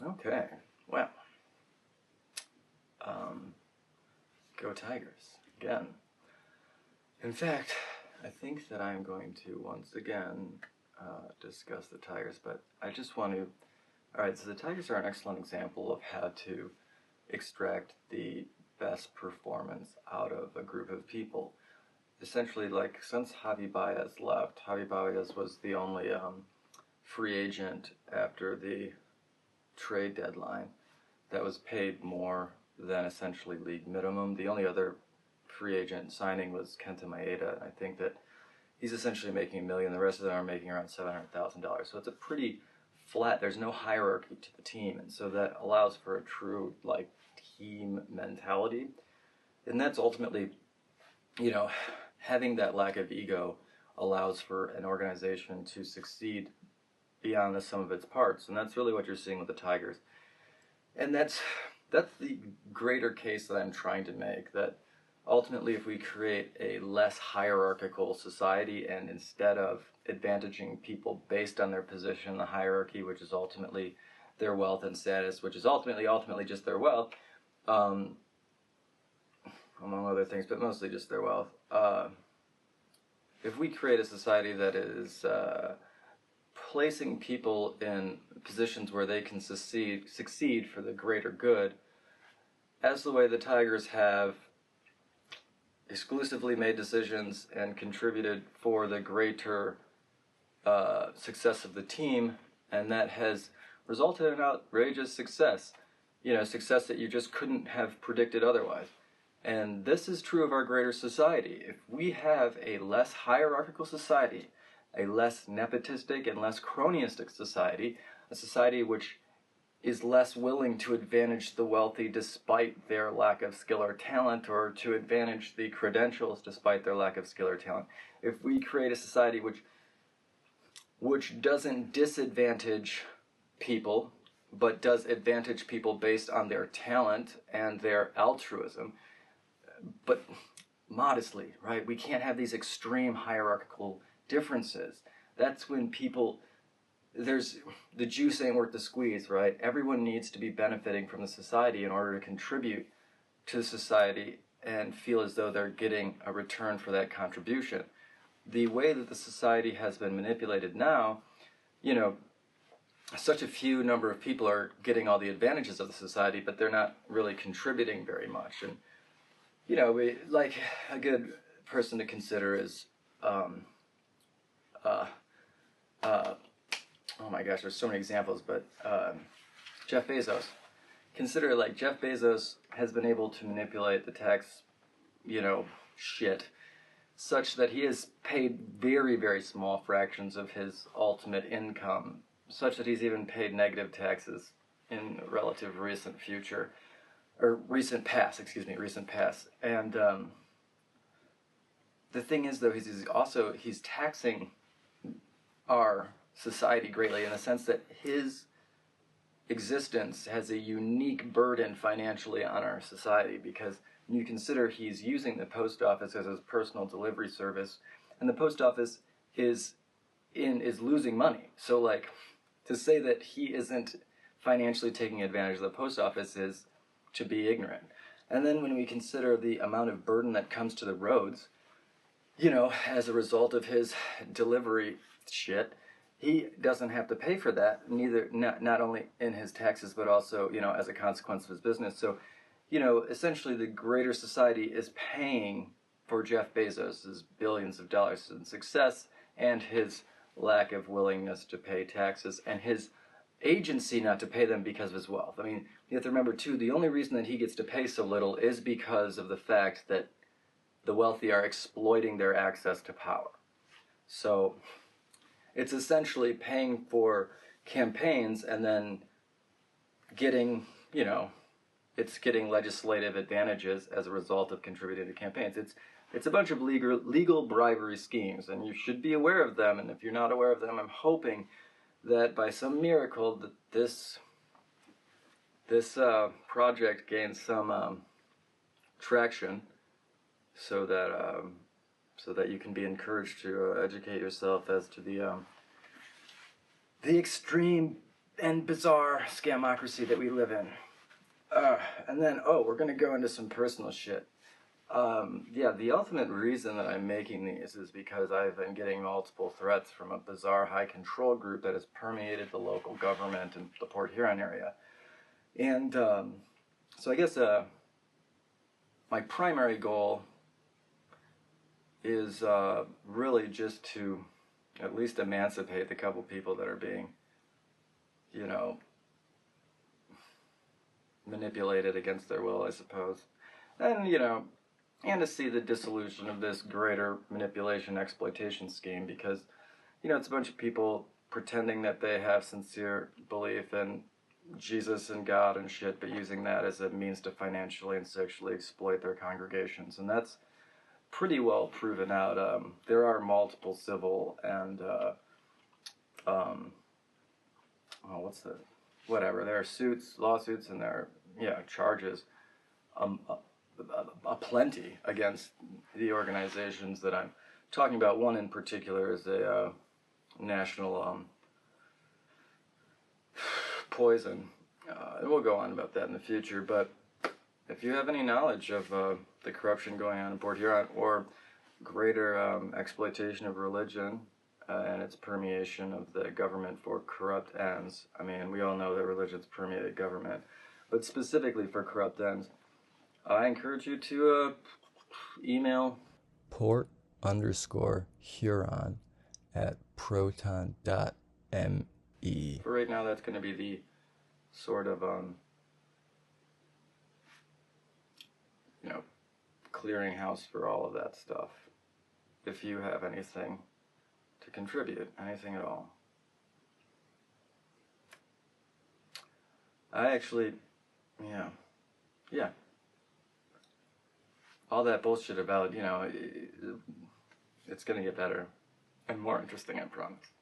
Okay, well, go Tigers, again. In fact, I think that I'm going to once again discuss the Tigers, but I just want to... Alright, so the Tigers are an excellent example of how to extract the best performance out of a group of people. Essentially, like, since Javi Baez left, Javi Baez was the only free agent after the trade deadline that was paid more than essentially league minimum. The only other free agent signing was Kenta Maeda. I think that he's essentially making $1 million. The rest of them are making around $700,000. So it's a pretty flat. There's no hierarchy to the team, and so that allows for a true like team mentality. And that's ultimately, you know, having that lack of ego allows for an organization to succeed beyond the sum of its parts, and that's really what you're seeing with the Tigers. And that's the greater case that I'm trying to make, that ultimately if we create a less hierarchical society, and instead of advantaging people based on their position in the hierarchy, which is ultimately their wealth and status, which is ultimately just their wealth, among other things, but mostly just their wealth. If we create a society that is placing people in positions where they can succeed for the greater good, as the way the Tigers have exclusively made decisions and contributed for the greater success of the team, and that has resulted in outrageous success. You know, success that you just couldn't have predicted otherwise. And this is true of our greater society. If we have a less hierarchical society, a less nepotistic and less cronyistic society, a society which is less willing to advantage the wealthy despite their lack of skill or talent, or to advantage the credentials despite their lack of skill or talent. If we create a society which doesn't disadvantage people, but does advantage people based on their talent and their altruism, but modestly, right? We can't have these extreme hierarchical differences. That's when people... the juice ain't worth the squeeze, right? Everyone needs to be benefiting from the society in order to contribute to society and feel as though they're getting a return for that contribution. The way that the society has been manipulated now, you know, such a few number of people are getting all the advantages of the society, but they're not really contributing very much. And, you know, like a good person to consider is, oh my gosh, there's so many examples, but Jeff Bezos. Consider, like, Jeff Bezos has been able to manipulate the tax, you know, shit, such that he has paid very, very small fractions of his ultimate income, such that he's even paid negative taxes in relative recent future, or recent past. And the thing is, though, he's taxing our society greatly, in the sense that his existence has a unique burden financially on our society, because when you consider he's using the post office as his personal delivery service, and the post office is losing money. So, like, to say that he isn't financially taking advantage of the post office is to be ignorant. And then when we consider the amount of burden that comes to the roads, you know, as a result of his delivery shit, he doesn't have to pay for that, not only in his taxes, but also, you know, as a consequence of his business. So, you know, essentially the greater society is paying for Jeff Bezos' billions of dollars in success, and his lack of willingness to pay taxes, and his agency not to pay them because of his wealth. I mean, you have to remember, too, the only reason that he gets to pay so little is because of the fact that the wealthy are exploiting their access to power. So it's essentially paying for campaigns and then getting, you know, it's getting legislative advantages as a result of contributing to campaigns. It's a bunch of legal bribery schemes, and you should be aware of them. And if you're not aware of them, I'm hoping that by some miracle that this project gains some traction, so that you can be encouraged to educate yourself as to the extreme and bizarre scamocracy that we live in. And then, we're going to go into some personal shit. The ultimate reason that I'm making these is because I've been getting multiple threats from a bizarre high control group that has permeated the local government in the Port Huron area. And so I guess my primary goal is really just to at least emancipate the couple people that are being, manipulated against their will, I suppose. And, and to see the dissolution of this greater manipulation exploitation scheme, because, it's a bunch of people pretending that they have sincere belief in Jesus and God and shit, but using that as a means to financially and sexually exploit their congregations. And that's pretty well proven out. There are multiple civil and, there are lawsuits, and there are, charges, plenty against the organizations that I'm talking about. One in particular is a national poison. And we'll go on about that in the future, but if you have any knowledge of the corruption going on in Port Huron, or greater exploitation of religion and its permeation of the government for corrupt ends. I mean, we all know that religion's permeated government, but specifically for corrupt ends, I encourage you to email port_Huron@proton.me. For right now, that's going to be the sort of clearinghouse for all of that stuff. If you have anything to contribute, anything at all. I actually, all that bullshit about, it's going to get better and more interesting, I promise.